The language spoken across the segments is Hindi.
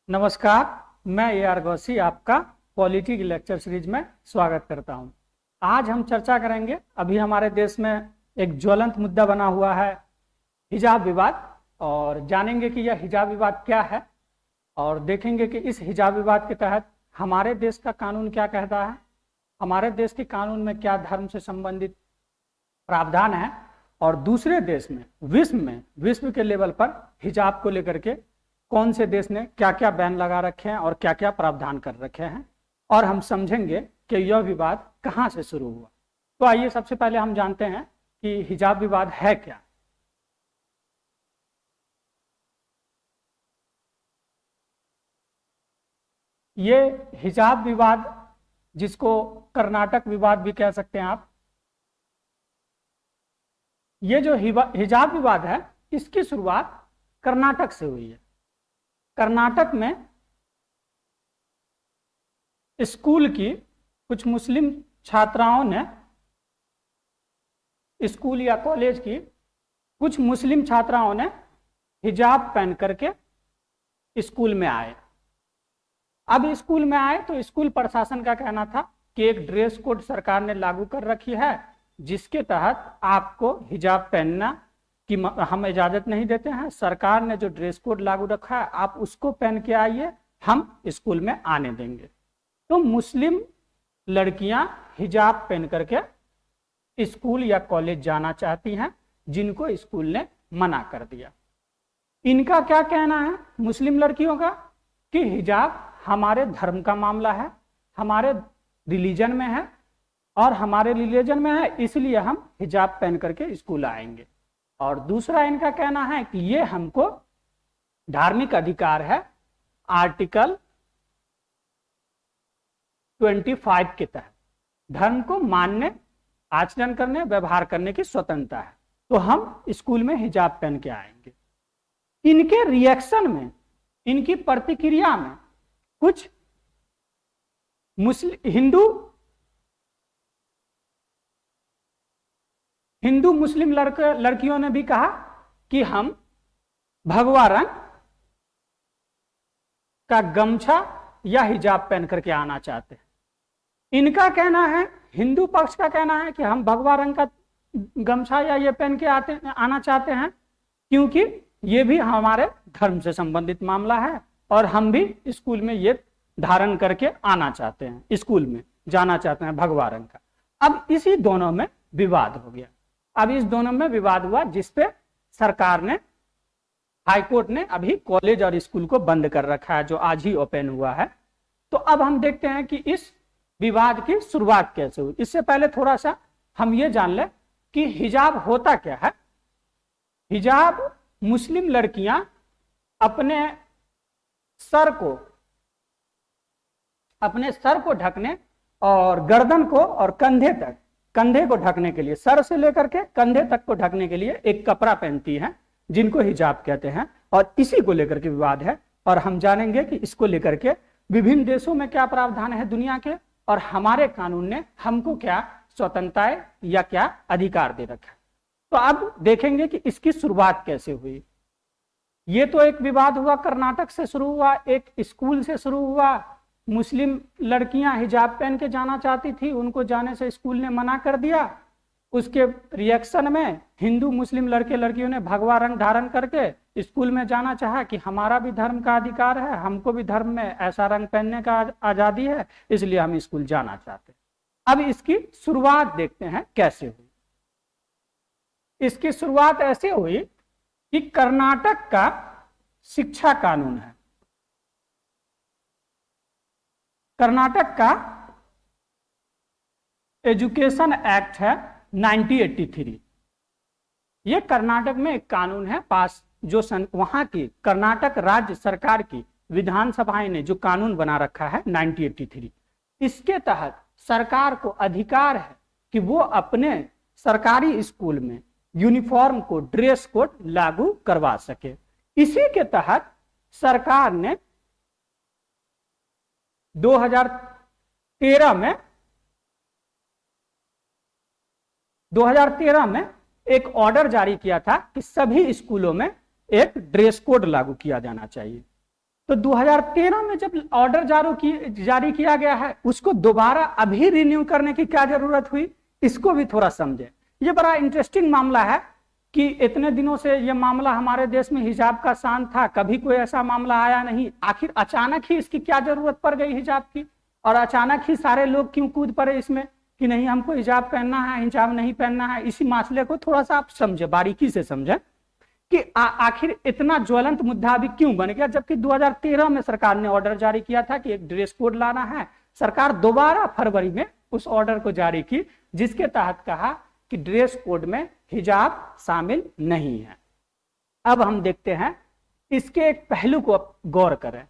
नमस्कार। मैं AR गौसी आपका पॉलिटी की लेक्चर सीरीज में स्वागत करता हूं। आज हम चर्चा करेंगे, अभी हमारे देश में एक ज्वलंत मुद्दा बना हुआ है हिजाब विवाद, और जानेंगे कि यह हिजाब विवाद क्या है और देखेंगे कि इस हिजाब विवाद के तहत हमारे देश का कानून क्या कहता है, हमारे देश के कानून में क्या धर्म से संबंधित प्रावधान है और दूसरे देश में विश्व के लेवल पर हिजाब को लेकर के कौन से देश ने क्या क्या बैन लगा रखे हैं और क्या क्या प्रावधान कर रखे हैं, और हम समझेंगे कि यह विवाद कहां से शुरू हुआ। तो आइए सबसे पहले हम जानते हैं कि हिजाब विवाद है क्या। ये हिजाब विवाद, जिसको कर्नाटक विवाद भी कह सकते हैं आप, ये जो हिजाब विवाद है इसकी शुरुआत कर्नाटक से हुई है। कर्नाटक में स्कूल की कुछ मुस्लिम छात्राओं ने, स्कूल या कॉलेज की कुछ मुस्लिम छात्राओं ने हिजाब पहन करके स्कूल में आए। अब स्कूल में आए तो स्कूल प्रशासन का कहना था कि एक ड्रेस कोड सरकार ने लागू कर रखी है, जिसके तहत आपको हिजाब पहनना कि हम इजाजत नहीं देते हैं। सरकार ने जो ड्रेस कोड लागू रखा है आप उसको पहन के आइए, हम स्कूल में आने देंगे। तो मुस्लिम लड़कियां हिजाब पहन करके स्कूल या कॉलेज जाना चाहती हैं, जिनको स्कूल ने मना कर दिया। इनका क्या कहना है मुस्लिम लड़कियों का कि हिजाब हमारे धर्म का मामला है, हमारे रिलीजन में है, और हमारे रिलीजन में है इसलिए हम हिजाब पहन करके स्कूल आएंगे। और दूसरा इनका कहना है कि ये हमको धार्मिक अधिकार है, आर्टिकल 25 के तहत धर्म को मानने, आचरण करने, व्यवहार करने की स्वतंत्रता है, तो हम स्कूल में हिजाब पहन के आएंगे। इनके रिएक्शन में, इनकी प्रतिक्रिया में कुछ हिंदू मुस्लिम लड़कियों ने भी कहा कि हम भगवा रंग का गमछा या हिजाब पहन करके आना चाहते हैं। इनका कहना है, हिंदू पक्ष का कहना है कि हम भगवा रंग का गमछा या ये पहन के आना चाहते हैं क्योंकि ये भी हमारे धर्म से संबंधित मामला है और हम भी स्कूल में ये धारण करके आना चाहते हैं, स्कूल में जाना चाहते हैं भगवा रंग का। अब इसी दोनों में विवाद हो गया। अब इस दोनों में विवाद हुआ, जिसपे सरकार ने, हाईकोर्ट ने अभी कॉलेज और स्कूल को बंद कर रखा है, जो आज ही ओपन हुआ है। तो अब हम देखते हैं कि इस विवाद की शुरुआत कैसे हुई। इससे पहले थोड़ा सा हम ये जान लें कि हिजाब होता क्या है। हिजाब मुस्लिम लड़कियां अपने सर को ढकने और गर्दन को और कंधे को ढकने के लिए, सर से लेकर के कंधे तक को ढकने के लिए एक कपड़ा पहनती हैं, जिनको हिजाब कहते हैं, और इसी को लेकर के विवाद है। और हम जानेंगे कि इसको लेकर के विभिन्न देशों में क्या प्रावधान है दुनिया के, और हमारे कानून ने हमको क्या स्वतंत्रताएं या क्या अधिकार दे रखा है। तो अब देखेंगे कि इसकी शुरुआत कैसे हुई। ये तो एक विवाद हुआ, कर्नाटक से शुरू हुआ, एक स्कूल से शुरू हुआ। मुस्लिम लड़कियां हिजाब पहन के जाना चाहती थी, उनको जाने से स्कूल ने मना कर दिया। उसके रिएक्शन में हिंदू मुस्लिम लड़कियों ने भगवा रंग धारण करके स्कूल में जाना चाहा कि हमारा भी धर्म का अधिकार है, हमको भी धर्म में ऐसा रंग पहनने का आजादी है, इसलिए हम स्कूल जाना चाहते हैं। अब इसकी शुरुआत देखते हैं कैसे हुई। इसकी शुरुआत ऐसे हुई कि कर्नाटक का शिक्षा कानून है, कर्नाटक का एजुकेशन एक्ट है 1983। ये कर्नाटक में एक कानून है पास, जो वहां की कर्नाटक राज्य सरकार की विधानसभाएं ने जो कानून बना रखा है 1983। इसके तहत सरकार को अधिकार है कि वो अपने सरकारी स्कूल में यूनिफॉर्म को, ड्रेस कोड लागू करवा सके। इसी के तहत सरकार ने 2013 में एक ऑर्डर जारी किया था कि सभी स्कूलों में एक ड्रेस कोड लागू किया जाना चाहिए। तो 2013 में जब ऑर्डर जारी किया गया है, उसको दोबारा अभी रिन्यू करने की क्या जरूरत हुई, इसको भी थोड़ा समझे। ये बड़ा इंटरेस्टिंग मामला है कि इतने दिनों से ये मामला हमारे देश में हिजाब का शान था, कभी कोई ऐसा मामला आया नहीं, आखिर अचानक ही इसकी क्या जरूरत पड़ गई हिजाब की, और अचानक ही सारे लोग क्यों कूद पड़े इसमें कि नहीं हमको हिजाब पहनना है, हिजाब नहीं पहनना है। इसी मसले को थोड़ा सा आप समझे, बारीकी से समझे कि आखिर इतना ज्वलंत मुद्दा अभी क्यों बन गया, जबकि 2013 में सरकार ने ऑर्डर जारी किया था कि एक ड्रेस कोड लाना है। सरकार दोबारा फरवरी में उस ऑर्डर को जारी की, जिसके तहत कहा कि ड्रेस कोड में हिजाब शामिल नहीं है। अब हम देखते हैं इसके एक पहलू को गौर करें।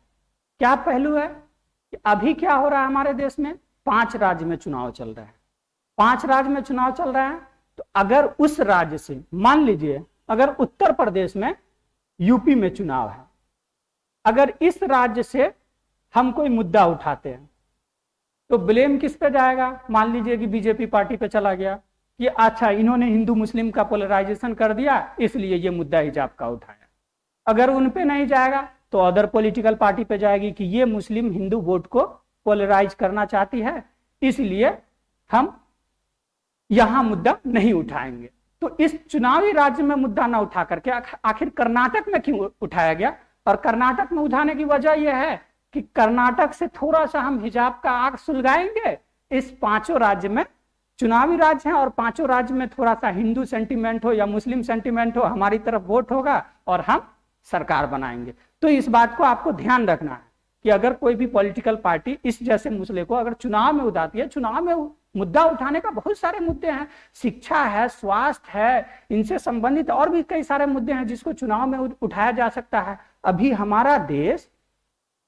क्या पहलू है कि अभी क्या हो रहा है हमारे देश में, 5 राज्य में चुनाव चल रहा है। 5 राज्य में चुनाव चल रहा है, तो अगर उस राज्य से, मान लीजिए अगर उत्तर प्रदेश में, यूपी में चुनाव है, अगर इस राज्य से हम कोई मुद्दा उठाते हैं तो ब्लेम किस पे जाएगा। मान लीजिए कि बीजेपी पार्टी पे चला गया कि अच्छा इन्होंने हिंदू मुस्लिम का पोलराइजेशन कर दिया, इसलिए ये मुद्दा हिजाब का उठाया। अगर उन पे नहीं जाएगा तो अदर पॉलिटिकल पार्टी पे जाएगी कि ये मुस्लिम हिंदू वोट को पोलराइज करना चाहती है, इसलिए हम यहां मुद्दा नहीं उठाएंगे। तो इस चुनावी राज्य में मुद्दा ना उठा करके आखिर कर्नाटक में क्यों उठाया गया, और कर्नाटक में उठाने की वजह यह है कि कर्नाटक से थोड़ा सा हम हिजाब का आग सुलगाएंगे। इस 5 राज्य में चुनावी राज्य हैं और 5 राज्य में थोड़ा सा हिंदू सेंटिमेंट हो या मुस्लिम सेंटिमेंट हो, हमारी तरफ वोट होगा और हम सरकार बनाएंगे। तो इस बात को आपको ध्यान रखना है कि अगर कोई भी पॉलिटिकल पार्टी इस जैसे मसले को अगर चुनाव में उठाती है, चुनाव में मुद्दा उठाने का बहुत सारे मुद्दे हैं, शिक्षा है, स्वास्थ्य है, इनसे संबंधित और भी कई सारे मुद्दे हैं जिसको चुनाव में उठाया जा सकता है। अभी हमारा देश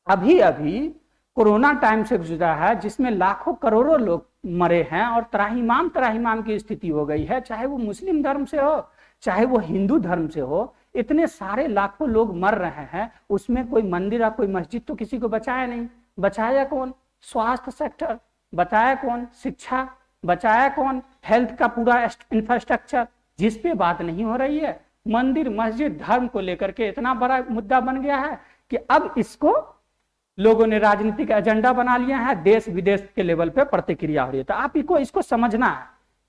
अभी कोरोना टाइम से गुजरा है, जिसमें लाखों करोड़ों लोग मरे हैं और त्राहिमाम की स्थिति हो गई है, चाहे वो मुस्लिम धर्म से हो चाहे वो हिंदू धर्म से हो। इतने सारे लाखों लोग मर रहे हैं, उसमें कोई मंदिर या कोई मस्जिद तो किसी को बचाया नहीं। बचाया कौन? स्वास्थ्य सेक्टर। बचाया कौन? शिक्षा। बचाया कौन? हेल्थ का पूरा इंफ्रास्ट्रक्चर। जिस पे बात नहीं हो रही है, मंदिर मस्जिद धर्म को लेकर के इतना बड़ा मुद्दा बन गया है कि अब इसको लोगों ने राजनीतिक एजेंडा बना लिया है, देश विदेश के लेवल पे प्रतिक्रिया हो रही है। तो आप इसको समझना है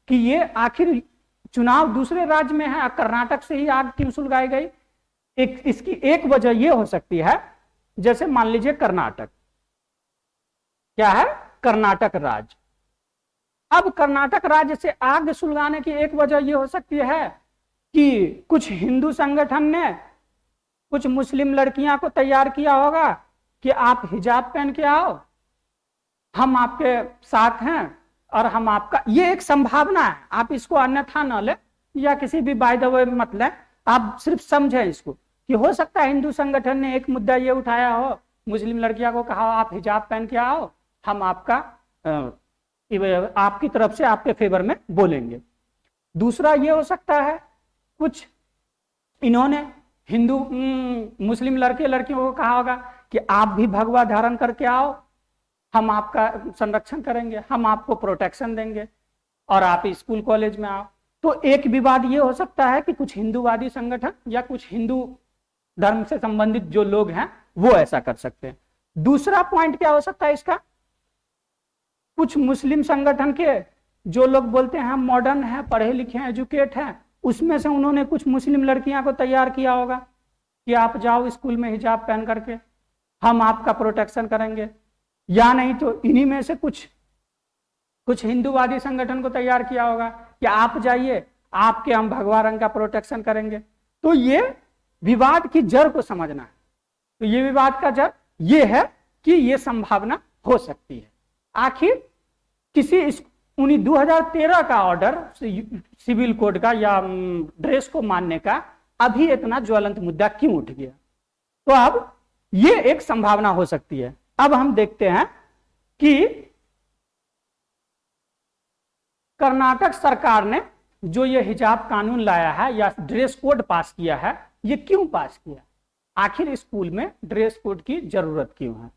कि ये आखिर चुनाव दूसरे राज्य में है, कर्नाटक से ही आग क्यों सुलगाई गई। इसकी एक वजह यह हो सकती है, जैसे मान लीजिए कर्नाटक क्या है, कर्नाटक राज्य। अब कर्नाटक राज्य से आग सुलगाने की एक वजह यह हो सकती है कि कुछ हिंदू संगठन ने कुछ मुस्लिम लड़कियां को तैयार किया होगा कि आप हिजाब पहन के आओ, हम आपके साथ हैं और हम आपका, ये एक संभावना है, आप इसको अन्यथा न ले या किसी भी बाय द वे मत ले, आप सिर्फ समझें इसको कि हो सकता है हिंदू संगठन ने एक मुद्दा ये उठाया हो, मुस्लिम लड़कियां को कहा आप हिजाब पहन के आओ, हम आपकी तरफ से आपके फेवर में बोलेंगे। दूसरा ये हो सकता है कुछ इन्होंने हिंदू मुस्लिम लड़कियों को कहा होगा कि आप भी भगवा धारण करके आओ, हम आपका संरक्षण करेंगे, हम आपको प्रोटेक्शन देंगे और आप स्कूल कॉलेज में आओ। तो एक विवाद ये हो सकता है कि कुछ हिंदूवादी संगठन या कुछ हिंदू धर्म से संबंधित जो लोग हैं वो ऐसा कर सकते हैं। दूसरा पॉइंट क्या हो सकता है इसका, कुछ मुस्लिम संगठन के जो लोग बोलते हैं हम मॉडर्न हैं, पढ़े लिखे हैं, एजुकेट हैं, उसमें से उन्होंने कुछ मुस्लिम लड़कियां को तैयार किया होगा कि आप जाओ स्कूल में हिजाब पहन करके, हम आपका प्रोटेक्शन करेंगे। या नहीं तो इन्हीं में से कुछ हिंदूवादी संगठन को तैयार किया होगा कि आप जाइए, आपके हम भगवा रंग का प्रोटेक्शन करेंगे। तो ये विवाद की जड़ को समझना है। तो ये विवाद का जड़ ये है कि ये संभावना हो सकती है। आखिर किसी 2013 का ऑर्डर सिविल कोड का या ड्रेस को मानने का अभी इतना ज्वलंत मुद्दा क्यों उठ गया, तो अब ये एक संभावना हो सकती है। अब हम देखते हैं कि कर्नाटक सरकार ने जो ये हिजाब कानून लाया है या ड्रेस कोड पास किया है, ये क्यों पास किया, आखिर स्कूल में ड्रेस कोड की जरूरत क्यों है।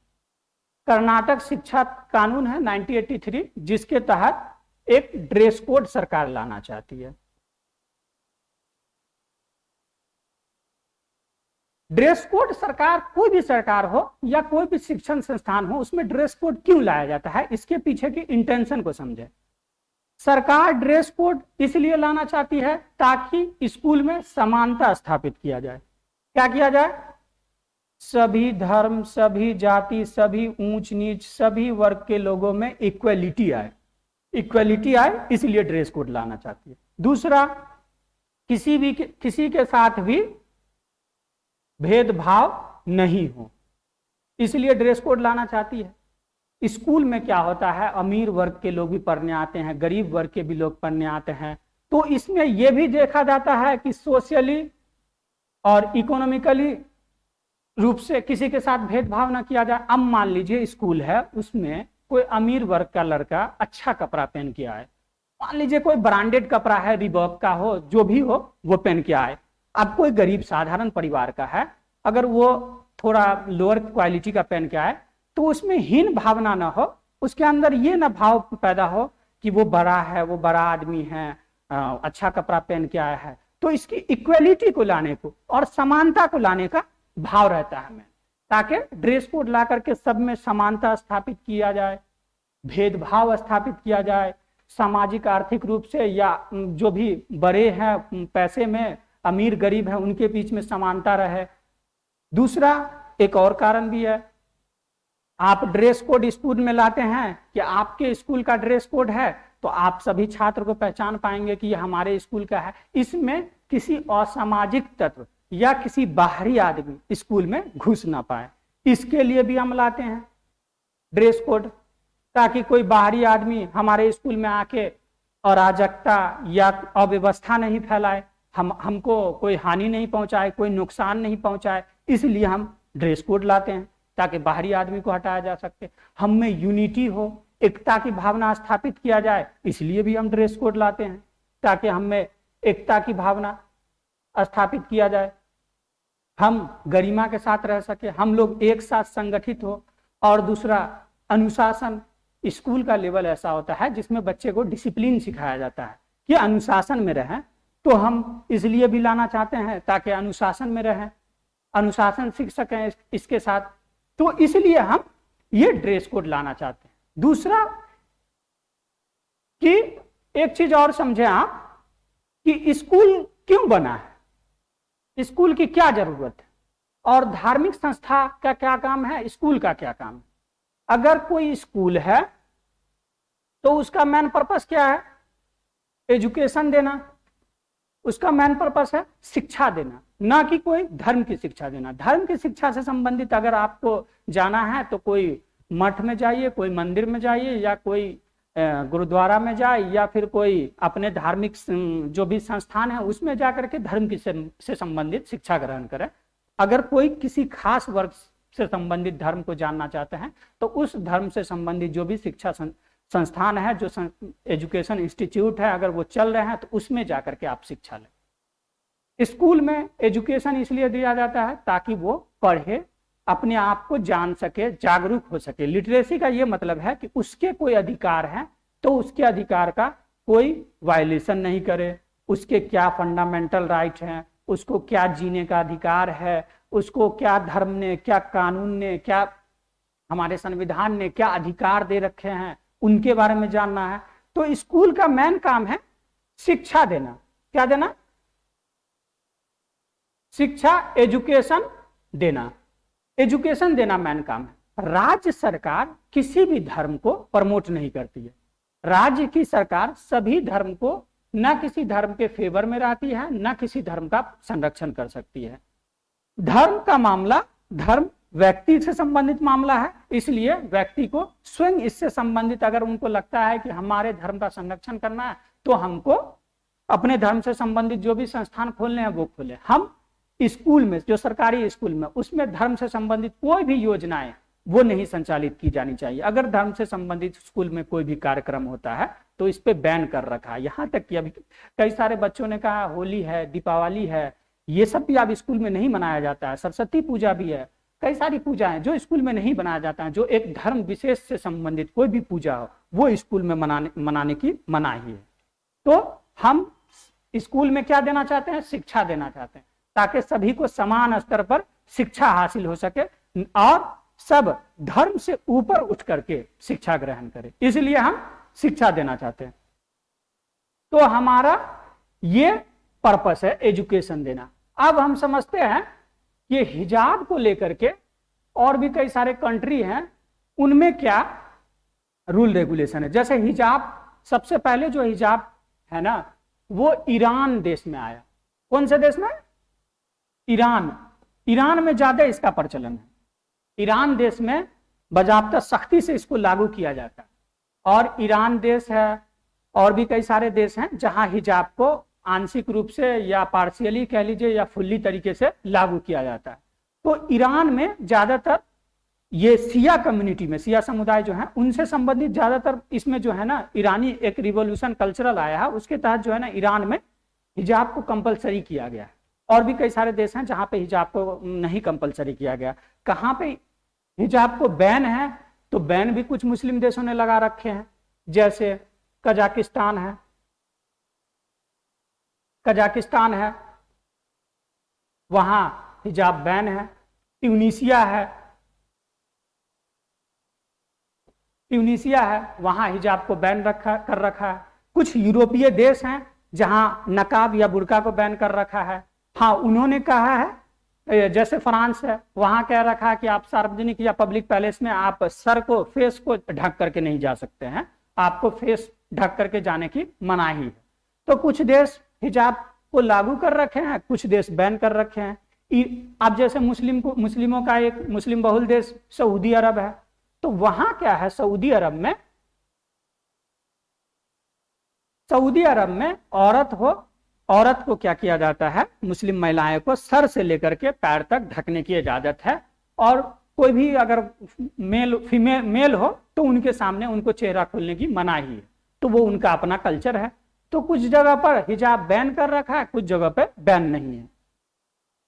कर्नाटक शिक्षा कानून है 1983, जिसके तहत एक ड्रेस कोड सरकार लाना चाहती है। ड्रेस कोड सरकार, कोई भी सरकार हो या कोई भी शिक्षण संस्थान हो, उसमें ड्रेस कोड क्यों लाया जाता है, इसके पीछे की इंटेंशन को समझे। सरकार ड्रेस कोड इसलिए लाना चाहती है ताकि स्कूल में समानता स्थापित किया जाए। क्या किया जाए? सभी धर्म, सभी जाति, सभी ऊंच नीच, सभी वर्ग के लोगों में इक्वलिटी आए, इक्वलिटी आए, इसलिए ड्रेस कोड लाना चाहती है। दूसरा, किसी के साथ भी भेदभाव नहीं हो, इसलिए ड्रेस कोड लाना चाहती है। स्कूल में क्या होता है, अमीर वर्ग के लोग भी पढ़ने आते हैं, गरीब वर्ग के भी लोग पढ़ने आते हैं, तो इसमें यह भी देखा जाता है कि सोशली और इकोनॉमिकली रूप से किसी के साथ भेदभाव ना किया जाए। अब मान लीजिए स्कूल है, उसमें कोई अमीर वर्ग का लड़का अच्छा कपड़ा पहन के आए, मान लीजिए कोई ब्रांडेड कपड़ा है, रिबॉक का हो, जो भी हो, वो पहन के आए। अब कोई गरीब साधारण परिवार का है, अगर वो थोड़ा लोअर क्वालिटी का पहन के आए, तो उसमें हीन भावना ना हो, उसके अंदर ये ना भाव पैदा हो कि वो बड़ा है, वो बड़ा आदमी है, अच्छा कपड़ा पहन के आया है। तो इसकी इक्वलिटी को लाने को और समानता को लाने का भाव रहता है हमें, ताकि ड्रेस कोड ला करके सब में समानता स्थापित किया जाए, भेदभाव स्थापित किया जाए, सामाजिक आर्थिक रूप से या जो भी बड़े हैं पैसे में, अमीर गरीब है, उनके बीच में समानता रहे। दूसरा, एक और कारण भी है, आप ड्रेस कोड स्कूल में लाते हैं कि आपके स्कूल का ड्रेस कोड है, तो आप सभी छात्र को पहचान पाएंगे कि ये हमारे स्कूल का है। इसमें किसी असामाजिक तत्व या किसी बाहरी आदमी स्कूल में घुस ना पाए, इसके लिए भी हम लाते हैं ड्रेस कोड, ताकि कोई बाहरी आदमी हमारे स्कूल में आके अराजकता या अव्यवस्था नहीं फैलाए, हमको कोई हानि नहीं पहुंचाए, कोई नुकसान नहीं पहुंचाए। इसलिए हम ड्रेस कोड लाते हैं ताकि बाहरी आदमी को हटाया जा सके, हम में यूनिटी हो, एकता की भावना स्थापित किया जाए, इसलिए भी हम ड्रेस कोड लाते हैं ताकि हम में एकता की भावना स्थापित किया जाए, हम गरिमा के साथ रह सके, हम लोग एक साथ संगठित हो। और दूसरा, अनुशासन। स्कूल का लेवल ऐसा होता है जिसमें बच्चे को डिसिप्लिन सिखाया जाता है कि अनुशासन में रहें, तो हम इसलिए भी लाना चाहते हैं ताकि अनुशासन में रहें, अनुशासन सीख सकें इसके साथ, तो इसलिए हम ये ड्रेस कोड लाना चाहते हैं। दूसरा कि एक चीज और समझे आप कि स्कूल क्यों बना है, स्कूल की क्या जरूरत है, और धार्मिक संस्था का क्या काम है, स्कूल का क्या काम है। अगर कोई स्कूल है तो उसका मेन पर्पस क्या है, एजुकेशन देना, उसका मेन पर्पस है शिक्षा देना, ना कि कोई धर्म की शिक्षा देना। धर्म की शिक्षा से संबंधित अगर आपको जाना है तो कोई मठ में जाइए, कोई मंदिर में जाइए, या कोई गुरुद्वारा में जाए, या फिर कोई अपने धार्मिक जो भी संस्थान है उसमें जाकर के धर्म की से संबंधित शिक्षा ग्रहण करें। अगर कोई किसी खास वर्ग से संबंधित धर्म को जानना चाहते हैं तो उस धर्म से संबंधित जो भी शिक्षा संस्थान है, जो एजुकेशन इंस्टीट्यूट है, अगर वो चल रहे हैं तो उसमें जाकर के आप शिक्षा लें। स्कूल में एजुकेशन इसलिए दिया जाता है ताकि वो पढ़े, अपने आप को जान सके, जागरूक हो सके। लिटरेसी का ये मतलब है कि उसके कोई अधिकार हैं तो उसके अधिकार का कोई वायलेशन नहीं करे, उसके क्या फंडामेंटल राइट हैं, उसको क्या जीने का अधिकार है, उसको क्या धर्म ने, क्या कानून ने, क्या हमारे संविधान ने क्या अधिकार दे रखे हैं, उनके बारे में जानना है। तो स्कूल का मेन काम है शिक्षा देना। क्या देना? शिक्षा, एजुकेशन देना। एजुकेशन देना मेन काम है। राज्य सरकार किसी भी धर्म को प्रमोट नहीं करती है। राज्य की सरकार सभी धर्म को, न किसी धर्म के फेवर में रहती है, न किसी धर्म का संरक्षण कर सकती है। धर्म का मामला, धर्म व्यक्ति से संबंधित मामला है, इसलिए व्यक्ति को स्वयं इससे संबंधित, अगर उनको लगता है कि हमारे धर्म का संरक्षण करना है तो हमको अपने धर्म से संबंधित जो भी संस्थान खोलने हैं वो खोले। हम स्कूल में, जो सरकारी स्कूल में, उसमें धर्म से संबंधित कोई भी योजनाएं वो नहीं संचालित की जानी चाहिए। अगर धर्म से संबंधित स्कूल में कोई भी कार्यक्रम होता है तो इस पे बैन कर रखा है। यहाँ तक कि अभी कई सारे बच्चों ने कहा होली है, दीपावली है, ये सब भी अब स्कूल में नहीं मनाया जाता है। सरस्वती पूजा भी है, कई सारी पूजा है जो स्कूल में नहीं बनाया जाता है। जो एक धर्म विशेष से संबंधित कोई भी पूजा हो वो स्कूल में मनाने की मनाही है। तो हम स्कूल में क्या देना चाहते हैं? शिक्षा देना चाहते हैं, ताकि सभी को समान स्तर पर शिक्षा हासिल हो सके और सब धर्म से ऊपर उठ करके शिक्षा ग्रहण करें, इसलिए हम शिक्षा देना चाहते हैं। तो हमारा ये पर्पस है एजुकेशन देना। अब हम समझते हैं कि हिजाब को लेकर के और भी कई सारे कंट्री हैं, उनमें क्या रूल रेगुलेशन है। जैसे हिजाब, सबसे पहले जो हिजाब है ना वो ईरान देश में आया। कौन से देश में? ईरान में ज्यादा इसका प्रचलन है। ईरान देश में बाजाब्ता सख्ती से इसको लागू किया जाता है। और ईरान देश है और भी कई सारे देश हैं जहां हिजाब को आंशिक रूप से या पार्शियली कह लीजिए या फुल्ली तरीके से लागू किया जाता है। तो ईरान में ज्यादातर ये सिया कम्युनिटी में, सिया समुदाय जो है उनसे संबंधित ज्यादातर इसमें जो है ना ईरानी एक रिवॉल्यूशन कल्चरल आया है, उसके तहत जो है ना ईरान में हिजाब को कंपलसरी किया गया है। और भी कई सारे देश हैं जहां पे हिजाब को नहीं कंपलसरी किया गया। कहां पे हिजाब को बैन है? तो बैन भी कुछ मुस्लिम देशों ने लगा रखे हैं, जैसे कजाकिस्तान है, वहां हिजाब बैन है। ट्यूनीसिया है, वहां हिजाब को बैन कर रखा है। कुछ यूरोपीय देश हैं जहां नकाब या बुर्का को बैन कर रखा है। हाँ, उन्होंने कहा है, जैसे फ्रांस है, वहां कह रखा है कि आप सार्वजनिक या पब्लिक पैलेस में आप सर को, फेस को ढक करके नहीं जा सकते हैं, आपको फेस ढक करके जाने की मनाही है। तो कुछ देश हिजाब को लागू कर रखे हैं, कुछ देश बैन कर रखे हैं। अब जैसे मुस्लिमों का एक मुस्लिम बहुल देश सऊदी अरब है, तो वहां क्या है, सऊदी अरब में औरत को क्या किया जाता है, मुस्लिम महिलाएं को सर से लेकर के पैर तक ढकने की इजाजत है। और कोई भी अगर मेल हो तो उनके सामने उनको चेहरा खोलने की मनाही है। तो वो उनका अपना कल्चर है। तो कुछ जगह पर हिजाब बैन कर रखा है, कुछ जगह पे बैन नहीं है।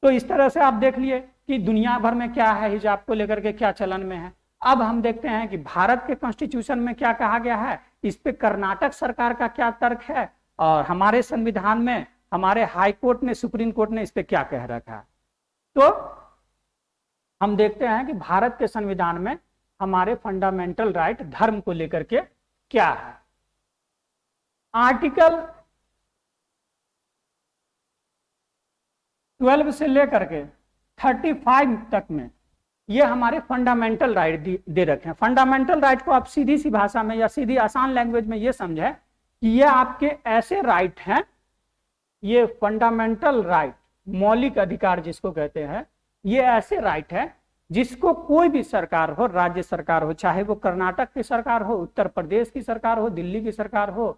तो इस तरह से आप देख लिए कि दुनिया भर में क्या है, हिजाब को लेकर के क्या चलन में है। अब हम देखते हैं कि भारत के कॉन्स्टिट्यूशन में क्या कहा गया है, इस पे कर्नाटक सरकार का क्या तर्क है, और हमारे संविधान में हमारे हाई कोर्ट ने, सुप्रीम कोर्ट ने इस पे क्या कह रखा है। तो हम देखते हैं कि भारत के संविधान में हमारे फंडामेंटल राइट धर्म को लेकर के क्या है। आर्टिकल 12 से लेकर के 35 तक में ये हमारे फंडामेंटल राइट दे रखे हैं। फंडामेंटल राइट को आप सीधी सी भाषा में या सीधी आसान लैंग्वेज में ये समझे कि ये आपके ऐसे राइट हैं, ये फंडामेंटल राइट, मौलिक अधिकार जिसको कहते हैं, ये ऐसे राइट है जिसको कोई भी सरकार हो, राज्य सरकार हो, चाहे वो कर्नाटक की सरकार हो, उत्तर प्रदेश की सरकार हो, दिल्ली की सरकार हो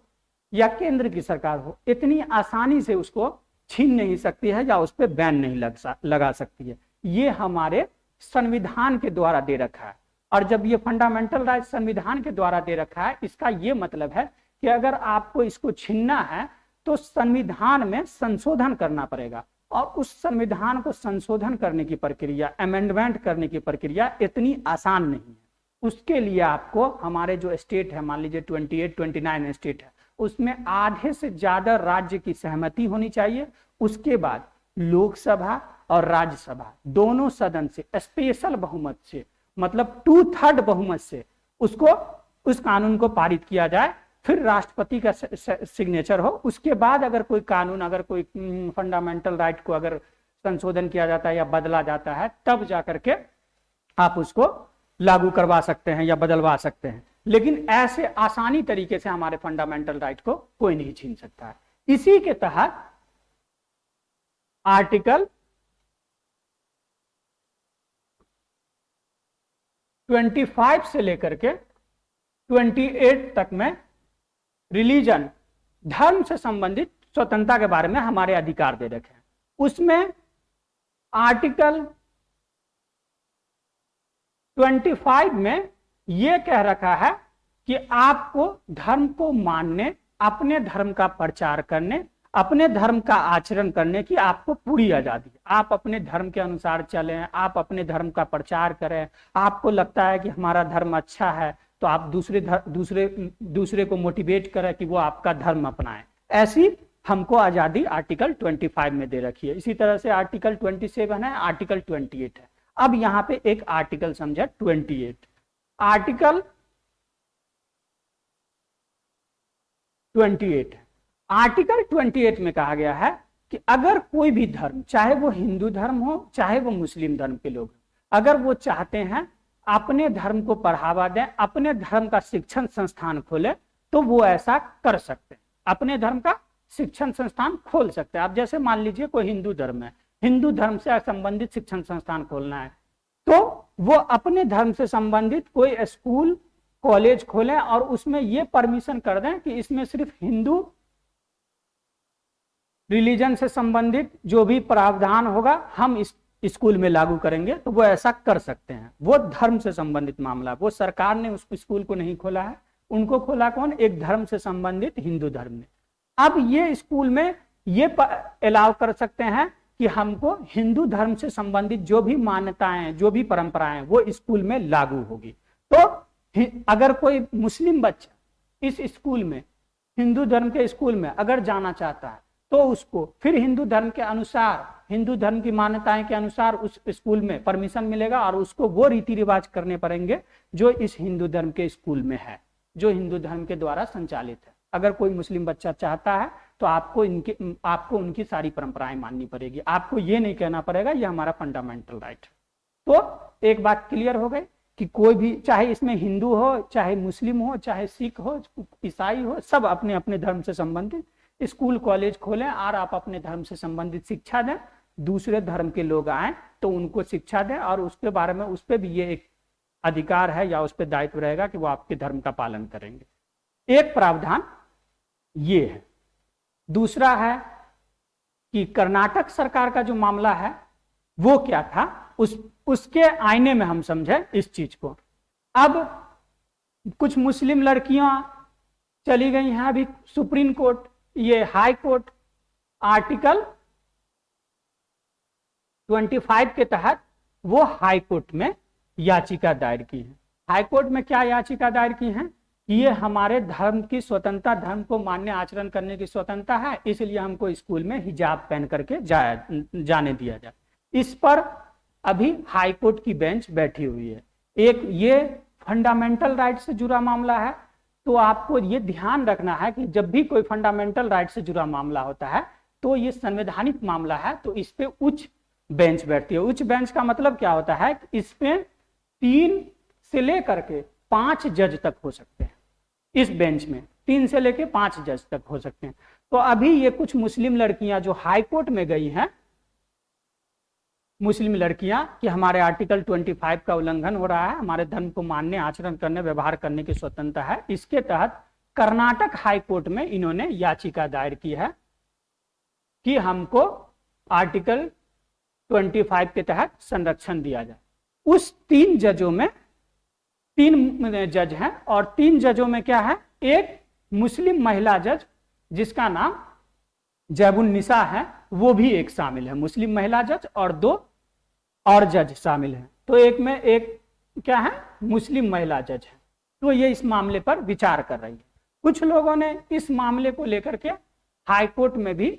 या केंद्र की सरकार हो, इतनी आसानी से उसको छीन नहीं सकती है या उस पर बैन नहीं लगा सकती है। ये हमारे संविधान के द्वारा दे रखा है। और जब ये फंडामेंटल राइट संविधान के द्वारा दे रखा है, इसका ये मतलब है कि अगर आपको इसको छीनना है तो संविधान में संशोधन करना पड़ेगा। और उस संविधान को संशोधन करने की प्रक्रिया, अमेंडमेंट करने की प्रक्रिया इतनी आसान नहीं है। उसके लिए आपको हमारे जो स्टेट है, मान लीजिए 28-29 स्टेट है, उसमें आधे से ज्यादा राज्य की सहमति होनी चाहिए। उसके बाद लोकसभा और राज्यसभा दोनों सदन से स्पेशल बहुमत से, मतलब 2/3 बहुमत से उसको, उस कानून को पारित किया जाए। फिर राष्ट्रपति का सिग्नेचर हो। उसके बाद अगर कोई कानून, अगर कोई फंडामेंटल राइट को अगर संशोधन किया जाता है या बदला जाता है, तब जाकर के आप उसको लागू करवा सकते हैं या बदलवा सकते हैं। लेकिन ऐसे आसानी तरीके से हमारे फंडामेंटल राइट को कोई नहीं छीन सकता है। इसी के तहत आर्टिकल 25 से लेकर के 28 तक में रिलीजन, धर्म से संबंधित स्वतंत्रता के बारे में हमारे अधिकार दे रखे हैं। उसमें आर्टिकल 25 में यह कह रखा है कि आपको धर्म को मानने, अपने धर्म का प्रचार करने, अपने धर्म का आचरण करने की आपको पूरी आजादी है। आप अपने धर्म के अनुसार चलें, आप अपने धर्म का प्रचार करें। आपको लगता है कि हमारा धर्म अच्छा है तो आप दूसरे को मोटिवेट करें कि वो आपका धर्म अपनाएं। ऐसी हमको आजादी आर्टिकल 25 में दे रखी है। इसी तरह से आर्टिकल 27 है, आर्टिकल 28 है। अब यहाँ पे एक आर्टिकल समझा 28। आर्टिकल 28, आर्टिकल 28 में कहा गया है कि अगर कोई भी धर्म, चाहे वो हिंदू धर्म हो चाहे वो मुस्लिम धर्म के लोग, अगर वो चाहते हैं अपने धर्म को बढ़ावा दें, अपने धर्म का शिक्षण संस्थान खोले, तो वो ऐसा कर सकते हैं, अपने धर्म का शिक्षण संस्थान खोल सकते हैं। आप जैसे मान लीजिए कोई हिंदू धर्म है, हिंदू धर्म से संबंधित शिक्षण संस्थान खोलना है, तो वो अपने धर्म से संबंधित कोई स्कूल कॉलेज खोलें और उसमें ये परमिशन कर दें कि इसमें सिर्फ हिंदू रिलीजन से संबंधित जो भी प्रावधान होगा हम इस स्कूल में लागू करेंगे, तो वो ऐसा कर सकते हैं। वो धर्म से संबंधित मामला, वो सरकार ने उस स्कूल को नहीं खोला है, उनको खोला कौन? एक धर्म से संबंधित हिंदू धर्म ने। अब ये स्कूल में ये अलाउ कर सकते हैं कि हमको हिंदू धर्म से संबंधित जो भी मान्यताएं, जो भी परंपराएं, वो स्कूल में लागू होगी। तो अगर कोई मुस्लिम बच्चा इस स्कूल में, हिंदू धर्म के स्कूल में अगर जाना चाहता है, तो उसको फिर हिंदू धर्म के अनुसार, हिंदू धर्म की मान्यताएं के अनुसार उस स्कूल में परमिशन मिलेगा और उसको वो रीति रिवाज करने पड़ेंगे जो इस हिंदू धर्म के स्कूल में है, जो हिंदू धर्म के द्वारा संचालित है। अगर कोई मुस्लिम बच्चा चाहता है तो आपको उनकी सारी परंपराएं माननी पड़ेगी, आपको ये नहीं कहना पड़ेगा ये हमारा फंडामेंटल राइट है। तो एक बात क्लियर हो गई कि कोई भी, चाहे इसमें हिंदू हो, चाहे मुस्लिम हो, चाहे सिख हो, ईसाई हो, सब अपने अपने धर्म से संबंधित स्कूल कॉलेज खोलें और आप अपने धर्म से संबंधित शिक्षा दें। दूसरे धर्म के लोग आए तो उनको शिक्षा दें और उसके बारे में, उस पर भी ये एक अधिकार है या उस पर दायित्व रहेगा कि वो आपके धर्म का पालन करेंगे। एक प्रावधान ये है। दूसरा है कि कर्नाटक सरकार का जो मामला है वो क्या था, उसके आईने में हम समझे इस चीज को। अब कुछ मुस्लिम लड़कियां चली गई हैं अभी सुप्रीम कोर्ट, ये हाई कोर्ट, आर्टिकल 25 के तहत वो हाई कोर्ट में याचिका दायर की है। हाई कोर्ट में क्या याचिका दायर की है कि ये हमारे धर्म की स्वतंत्रता, धर्म को मान्य आचरण करने की स्वतंत्रता है, इसलिए हमको स्कूल में हिजाब पहन करके जाने दिया जाए। इस पर अभी हाई कोर्ट की बेंच बैठी हुई है। एक ये फंडामेंटल राइट से जुड़ा मामला है, तो आपको ये ध्यान रखना है कि जब भी कोई फंडामेंटल राइट से जुड़ा मामला होता है तो ये संवैधानिक मामला है, तो इस पे उच्च बेंच बैठती है। उच्च बेंच का मतलब क्या होता है? इस पे 3 से लेकर के 5 जज तक हो सकते हैं। इस बेंच में 3 से लेकर 5 जज तक हो सकते हैं। तो अभी ये कुछ मुस्लिम लड़कियां जो हाई कोर्ट में गई हैं, मुस्लिम लड़कियां कि हमारे आर्टिकल 25 का उल्लंघन हो रहा है, हमारे धर्म को मानने, आचरण करने, व्यवहार करने की स्वतंत्रता है, इसके तहत कर्नाटक हाई कोर्ट में इन्होंने याचिका दायर की है कि हमको आर्टिकल 25 के तहत संरक्षण दिया जाए। उस 3 जजों में 3 जज हैं और 3 जजों में क्या है, एक मुस्लिम महिला जज जिसका नाम जैबुन्निसा है, वो भी एक शामिल है, मुस्लिम महिला जज, और 2 और जज शामिल हैं। तो एक में एक क्या है, मुस्लिम महिला जज है। तो ये इस मामले पर विचार कर रही है। कुछ लोगों ने इस मामले को लेकर के हाई कोर्ट में भी,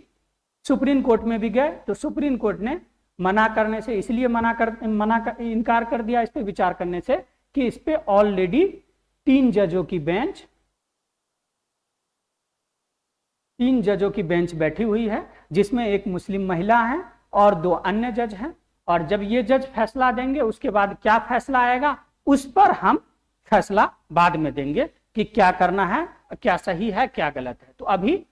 सुप्रीम कोर्ट में भी गए, तो सुप्रीम कोर्ट ने मना करने से, इसलिए इनकार कर दिया इस पे विचार करने से कि इस पे ऑलरेडी 3 जजों की बेंच, 3 जजों की बेंच बैठी हुई है, जिसमें एक मुस्लिम महिला है और 2 अन्य जज हैं। और जब ये जज फैसला देंगे, उसके बाद क्या फैसला आएगा उस पर हम फैसला बाद में देंगे कि क्या करना है, क्या सही है, क्या गलत है। तो अभी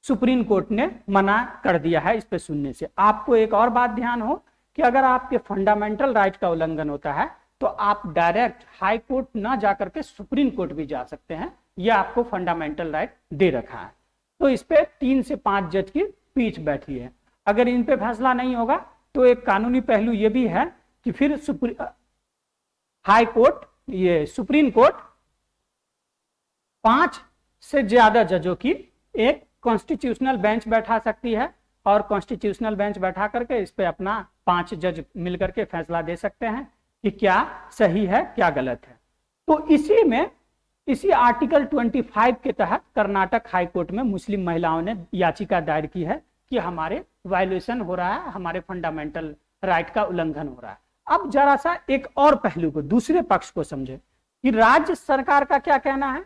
सुप्रीम कोर्ट ने मना कर दिया है इस पे सुनने से। आपको एक और बात ध्यान हो कि अगर आपके फंडामेंटल राइट का उल्लंघन होता है तो आप डायरेक्ट हाई कोर्ट ना जाकर के सुप्रीम कोर्ट भी जा सकते हैं, यह आपको फंडामेंटल राइट दे रखा है। तो इस पे 3 से 5 जज की पीठ बैठी है। अगर इन पे फैसला नहीं होगा तो एक कानूनी पहलू ये भी है कि फिर हाई कोर्ट, ये सुप्रीम कोर्ट 5 से ज्यादा जजों की एक कॉन्स्टिट्यूशनल बेंच बैठा सकती है और कॉन्स्टिट्यूशनल बेंच बैठा करके इस पे अपना 5 जज मिलकर के फैसला दे सकते हैं कि क्या सही है, क्या गलत है। तो इसी में इसी आर्टिकल 25 के तहत कर्नाटक हाईकोर्ट में मुस्लिम महिलाओं ने याचिका दायर की है कि हमारे वायलेशन हो रहा है, हमारे फंडामेंटल राइट का उल्लंघन हो रहा है। अब जरा सा एक और पहलू को, दूसरे पक्ष को समझे कि राज्य सरकार का क्या कहना है,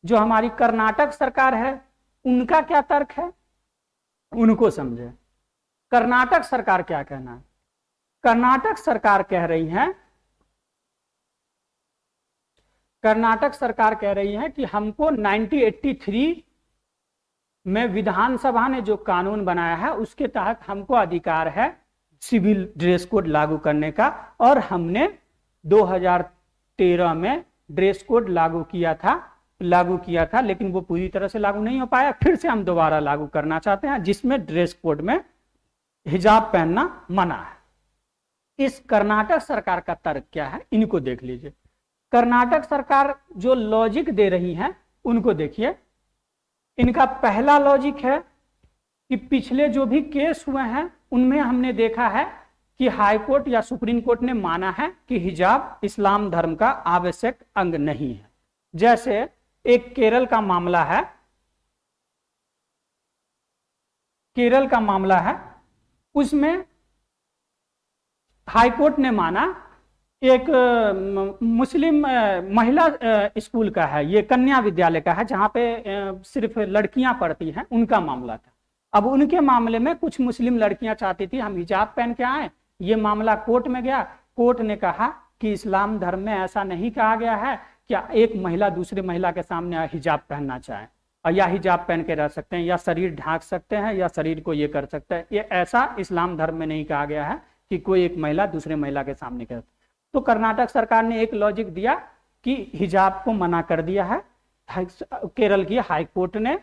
जो हमारी कर्नाटक सरकार है उनका क्या तर्क है, उनको समझे। कर्नाटक सरकार क्या कहना है? कर्नाटक सरकार कह रही है, कर्नाटक सरकार कह रही है कि हमको 1983 में विधानसभा ने जो कानून बनाया है उसके तहत हमको अधिकार है सिविल ड्रेस कोड लागू करने का, और हमने 2013 में ड्रेस कोड लागू किया था, लेकिन वो पूरी तरह से लागू नहीं हो पाया। फिर से हम दोबारा लागू करना चाहते हैं, जिसमें ड्रेस कोड में हिजाब पहनना मना है। इस कर्नाटक सरकार का तर्क क्या है, इनको देख लीजिए। कर्नाटक सरकार जो लॉजिक दे रही है उनको देखिए। इनका पहला लॉजिक है कि पिछले जो भी केस हुए हैं उनमें हमने देखा है कि हाई कोर्ट या सुप्रीम कोर्ट ने माना है कि हिजाब इस्लाम धर्म का आवश्यक अंग नहीं है। जैसे एक केरल का मामला है, उसमें हाई कोर्ट ने माना, एक मुस्लिम महिला स्कूल का है, ये कन्या विद्यालय का है जहां पे सिर्फ लड़कियां पढ़ती हैं, उनका मामला था। अब उनके मामले में कुछ मुस्लिम लड़कियां चाहती थी हम हिजाब पहन के आए, ये मामला कोर्ट में गया। कोर्ट ने कहा कि इस्लाम धर्म में ऐसा नहीं कहा गया है कि एक महिला दूसरी महिला के सामने हिजाब पहनना चाहे, और या हिजाब पहन के रह सकते हैं, या शरीर ढांक सकते हैं, या शरीर को ये कर सकते हैं। ये ऐसा इस्लाम धर्म में नहीं कहा गया है कि कोई एक महिला दूसरे महिला के सामने कर। तो कर्नाटक सरकार ने एक लॉजिक दिया कि हिजाब को मना कर दिया है। केरल की हाई कोर्ट ने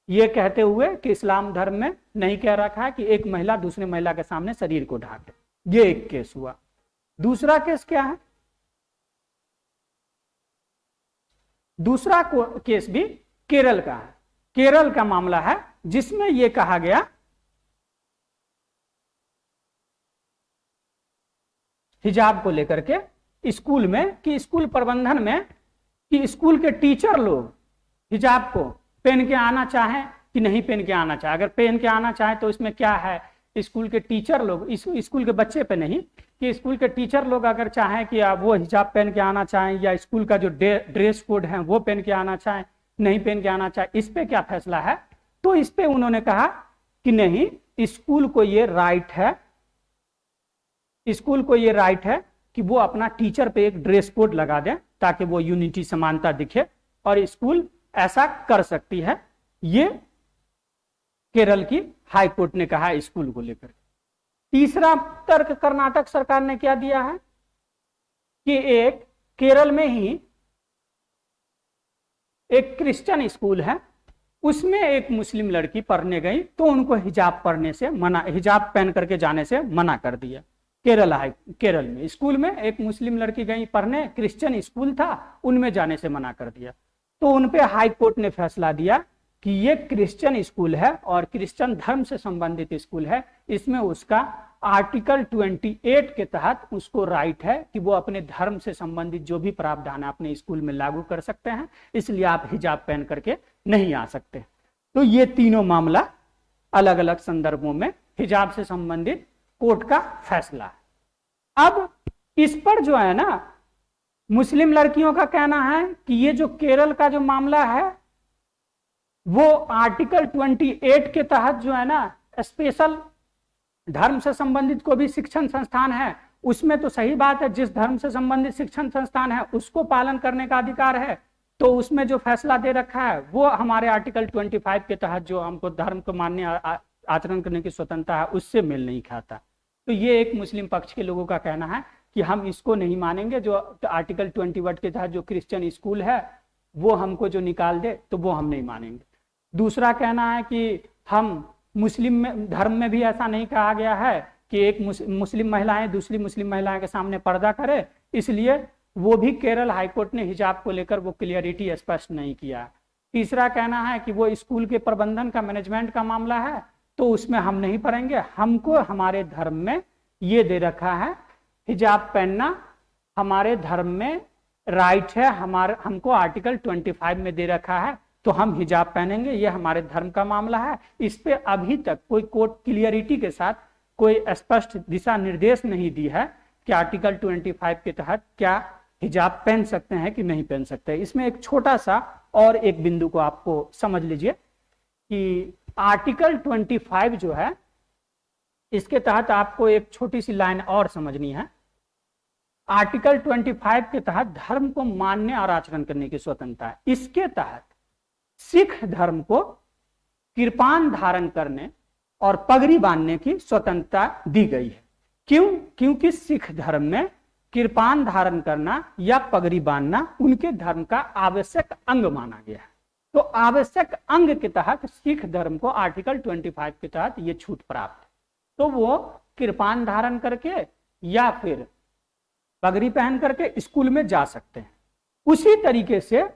ये कहते हुए कि इस्लाम धर्म में नहीं कह रखा है कि एक महिला दूसरी महिला के सामने शरीर को ढाके। ये एक केस हुआ। दूसरा केस क्या है? दूसरा केस भी केरल का है। केरल का मामला है जिसमें यह कहा गया हिजाब को लेकर के स्कूल में कि स्कूल प्रबंधन में कि स्कूल के टीचर लोग हिजाब को पहन के आना चाहें कि नहीं पहन के आना चाहे। अगर पहन के आना चाहे तो इसमें क्या है, स्कूल के टीचर लोग, स्कूल के बच्चे पे नहीं, कि स्कूल के टीचर लोग अगर चाहें कि वो हिजाब पहन के आना चाहें, या स्कूल का जो ड्रेस कोड है वो पहन के आना चाहें, नहीं पहन के आना चाहे, इस पे क्या फैसला है? तो इस पे उन्होंने कहा कि नहीं, स्कूल को ये राइट है, स्कूल को ये राइट है कि वो अपना टीचर पे एक ड्रेस कोड लगा दें ताकि वो यूनिटी समानता दिखे, और स्कूल ऐसा कर सकती है। ये केरल की हाई कोर्ट ने कहा स्कूल को लेकर। तीसरा तर्क कर्नाटक सरकार ने क्या दिया है कि एक केरल में ही एक क्रिश्चियन स्कूल है, उसमें एक मुस्लिम लड़की पढ़ने गई तो उनको हिजाब पढ़ने से मना, हिजाब पहन करके जाने से मना कर दिया। केरल में स्कूल में एक मुस्लिम लड़की गई पढ़ने, क्रिश्चियन स्कूल था, उनमें जाने से मना कर दिया। तो उनपे हाई कोर्ट ने फैसला दिया कि ये क्रिश्चियन स्कूल है और क्रिश्चियन धर्म से संबंधित स्कूल है, इसमें उसका आर्टिकल 28 के तहत उसको राइट है कि वो अपने धर्म से संबंधित जो भी प्रावधान है अपने स्कूल में लागू कर सकते हैं, इसलिए आप हिजाब पहन करके नहीं आ सकते। तो ये तीनों मामला अलग अलग संदर्भों में हिजाब से संबंधित कोर्ट का फैसला है। अब इस पर जो है ना, मुस्लिम लड़कियों का कहना है कि ये जो केरल का जो मामला है वो आर्टिकल 28 के तहत जो है ना, स्पेशल धर्म से संबंधित को भी शिक्षण संस्थान है, उसमें तो सही बात है, जिस धर्म से संबंधित शिक्षण संस्थान है उसको पालन करने का अधिकार है, तो उसमें जो फैसला दे रखा है वो हमारे आर्टिकल 25 के तहत जो हमको धर्म को मानने आचरण करने की स्वतंत्रता है उससे मेल नहीं खाता। तो ये एक मुस्लिम पक्ष के लोगों का कहना है कि हम इसको नहीं मानेंगे, जो आर्टिकल 21 के तहत जो क्रिश्चियन स्कूल है वो हमको जो निकाल दे तो वो हम नहीं मानेंगे। दूसरा कहना है कि हम मुस्लिम धर्म में भी ऐसा नहीं कहा गया है कि एक मुस्लिम महिलाएं दूसरी मुस्लिम महिलाएं के सामने पर्दा करे, इसलिए वो भी केरल हाईकोर्ट ने हिजाब को लेकर वो क्लियरिटी स्पष्ट नहीं किया। तीसरा कहना है कि वो स्कूल के प्रबंधन का, मैनेजमेंट का मामला है, तो उसमें हम नहीं पढ़ेंगे, हमको हमारे धर्म में ये दे रखा है हिजाब पहनना हमारे धर्म में राइट है, हमारे हमको आर्टिकल 25 में दे रखा है तो हम हिजाब पहनेंगे, ये हमारे धर्म का मामला है। इस पे अभी तक कोई कोर्ट क्लियरिटी के साथ कोई स्पष्ट दिशा निर्देश नहीं दी है कि आर्टिकल 25 के तहत क्या हिजाब पहन सकते हैं कि नहीं पहन सकते। इसमें एक छोटा सा और एक बिंदु को आपको समझ लीजिए कि आर्टिकल 25 जो है, इसके तहत आपको एक छोटी सी लाइन और समझनी है। आर्टिकल 25 के तहत धर्म को मानने और आचरण करने की स्वतंत्रता है। इसके तहत सिख धर्म को कृपान धारण करने और पगड़ी बांधने की स्वतंत्रता दी गई है। क्यों? क्योंकि सिख धर्म में कृपान धारण करना या पगड़ी बांधना उनके धर्म का आवश्यक अंग माना गया है। तो आवश्यक अंग के तहत सिख धर्म को आर्टिकल 25 के तहत ये छूट प्राप्त है। तो वो कृपान धारण करके या फिर पगड़ी पहन करके स्कूल में जा सकते हैं। उसी तरीके से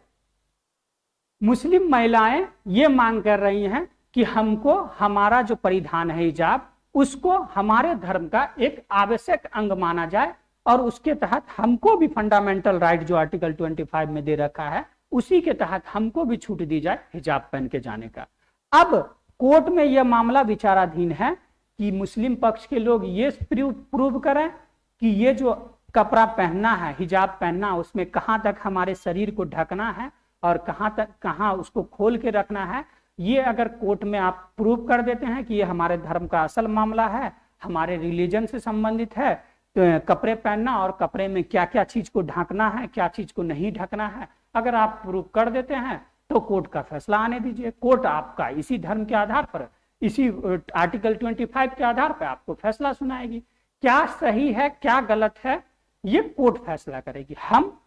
मुस्लिम महिलाएं ये मांग कर रही हैं कि हमको हमारा जो परिधान है हिजाब, उसको हमारे धर्म का एक आवश्यक अंग माना जाए और उसके तहत हमको भी फंडामेंटल राइट जो आर्टिकल 25 में दे रखा है उसी के तहत हमको भी छूट दी जाए हिजाब पहन के जाने का। अब कोर्ट में यह मामला विचाराधीन है कि मुस्लिम पक्ष के लोग ये प्रूव करें कि ये जो कपड़ा पहनना है, हिजाब पहनना, उसमें कहाँ तक हमारे शरीर को ढकना है और कहाँ उसको खोल के रखना है। ये अगर कोर्ट में आप प्रूव कर देते हैं कि ये हमारे धर्म का असल मामला है, हमारे रिलीजन से संबंधित है, तो कपड़े पहनना और कपड़े में क्या क्या चीज को ढकना है, क्या चीज को नहीं ढकना है, अगर आप प्रूव कर देते हैं तो कोर्ट का फैसला आने दीजिए। कोर्ट आपका इसी धर्म के आधार पर, इसी आर्टिकल 25 के आधार पर आपको फैसला सुनाएगी। क्या सही है क्या गलत है ये कोर्ट फैसला करेगी। हम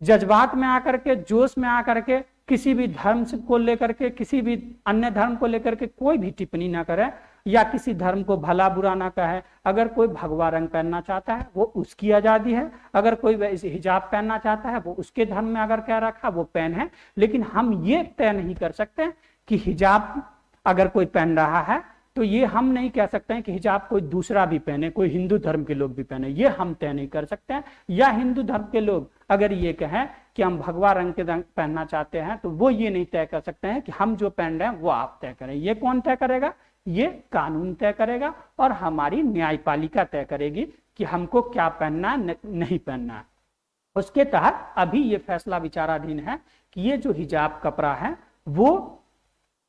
जज्बात में आकर के, जोश में आकर के किसी भी धर्म को लेकर के, किसी भी अन्य धर्म को लेकर के कोई भी टिप्पणी ना करें या किसी धर्म को भला बुरा ना कहे। अगर कोई भगवा रंग पहनना चाहता है वो उसकी आजादी है, अगर कोई हिजाब पहनना चाहता है वो उसके धर्म में अगर कह रखा वो पहन है। लेकिन हम ये तय नहीं कर सकते कि हिजाब अगर कोई पहन रहा है तो ये हम नहीं कह सकते हैं कि हिजाब कोई दूसरा भी पहने, कोई हिंदू धर्म के लोग भी पहने, ये हम तय नहीं कर सकते हैं। या हिंदू धर्म के लोग अगर ये कहें कि हम भगवा रंग के रंग पहनना चाहते हैं तो वो ये नहीं तय कर सकते हैं कि हम जो पहन रहे हैं वो आप तय करें। ये कौन तय करेगा? ये कानून तय करेगा और हमारी न्यायपालिका तय करेगी कि हमको क्या पहनना है नहीं पहनना है। उसके तहत अभी ये फैसला विचाराधीन है कि ये जो हिजाब कपड़ा है वो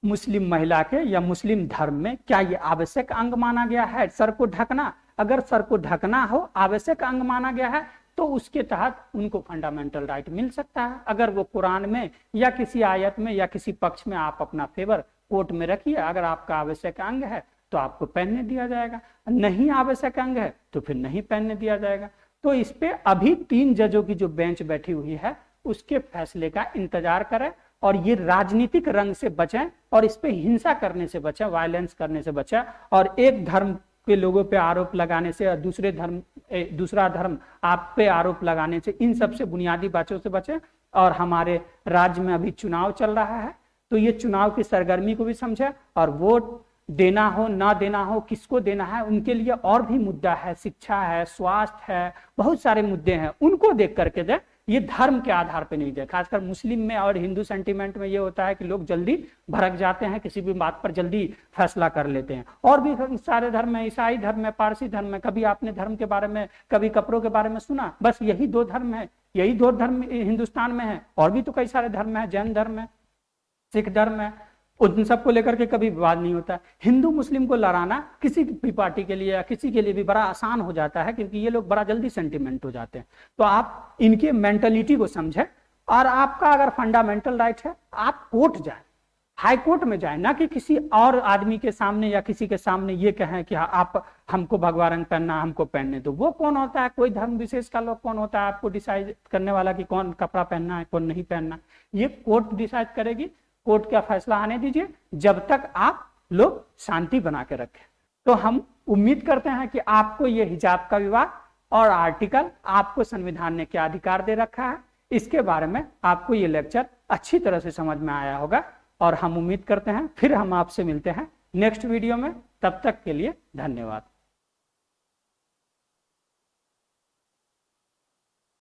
मुस्लिम महिला के या मुस्लिम धर्म में क्या ये आवश्यक अंग माना गया है सर को ढकना। अगर सर को ढकना हो आवश्यक अंग माना गया है तो उसके तहत उनको फंडामेंटल राइट मिल सकता है। अगर वो कुरान में या किसी आयत में या किसी पक्ष में आप अपना फेवर कोर्ट में रखिए, अगर आपका आवश्यक अंग है तो आपको पहनने दिया जाएगा, नहीं आवश्यक अंग है तो फिर नहीं पहनने दिया जाएगा। तो इस पे अभी 3 जजों की जो बेंच बैठी हुई है उसके फैसले का इंतजार करें और ये राजनीतिक रंग से बचें और इस पे हिंसा करने से बचें, वायलेंस करने से बचें और एक धर्म के लोगों पे आरोप लगाने से और दूसरा धर्म आप पे आरोप लगाने से, इन सबसे बुनियादी बातों से बचें। और हमारे राज्य में अभी चुनाव चल रहा है तो ये चुनाव की सरगर्मी को भी समझे और वोट देना हो ना देना हो, किसको देना है, उनके लिए और भी मुद्दा है, शिक्षा है, स्वास्थ्य है, बहुत सारे मुद्दे हैं, उनको देख करके दे। ये धर्म के आधार पे नहीं दे। खासकर मुस्लिम में और हिंदू सेंटीमेंट में ये होता है कि लोग जल्दी भड़क जाते हैं, किसी भी बात पर जल्दी फैसला कर लेते हैं। और भी सारे धर्म में, ईसाई धर्म में, पारसी धर्म में, कभी आपने धर्म के बारे में, कभी कपड़ों के बारे में सुना? बस यही 2 धर्म है, यही 2 धर्म हिंदुस्तान में है। और भी तो कई सारे धर्म है, जैन धर्म है, सिख धर्म है, उन सबको लेकर के कभी विवाद नहीं होता। हिंदू मुस्लिम को लड़ाना किसी भी पार्टी के लिए या किसी के लिए भी बड़ा आसान हो जाता है क्योंकि ये लोग बड़ा जल्दी सेंटिमेंट हो जाते हैं। तो आप इनके मेंटलिटी को समझें और आपका अगर फंडामेंटल राइट है आप कोर्ट जाए, हाई कोर्ट में जाए, ना कि किसी और आदमी के सामने या किसी के सामने ये कहें कि आप हमको भगवा रंग पहनना, हमको पहनने दो। वो कौन होता है? कोई धर्म विशेष का लोग कौन होता है आपको डिसाइड करने वाला कि कौन कपड़ा पहनना है कौन नहीं पहनना? ये कोर्ट डिसाइड करेगी। कोर्ट का फैसला आने दीजिए जब तक आप लोग शांति बना के रखें। तो हम उम्मीद करते हैं कि आपको ये हिजाब का विवाद और आर्टिकल, आपको संविधान ने क्या अधिकार दे रखा है, इसके बारे में आपको ये लेक्चर अच्छी तरह से समझ में आया होगा। और हम उम्मीद करते हैं फिर हम आपसे मिलते हैं नेक्स्ट वीडियो में। तब तक के लिए धन्यवाद।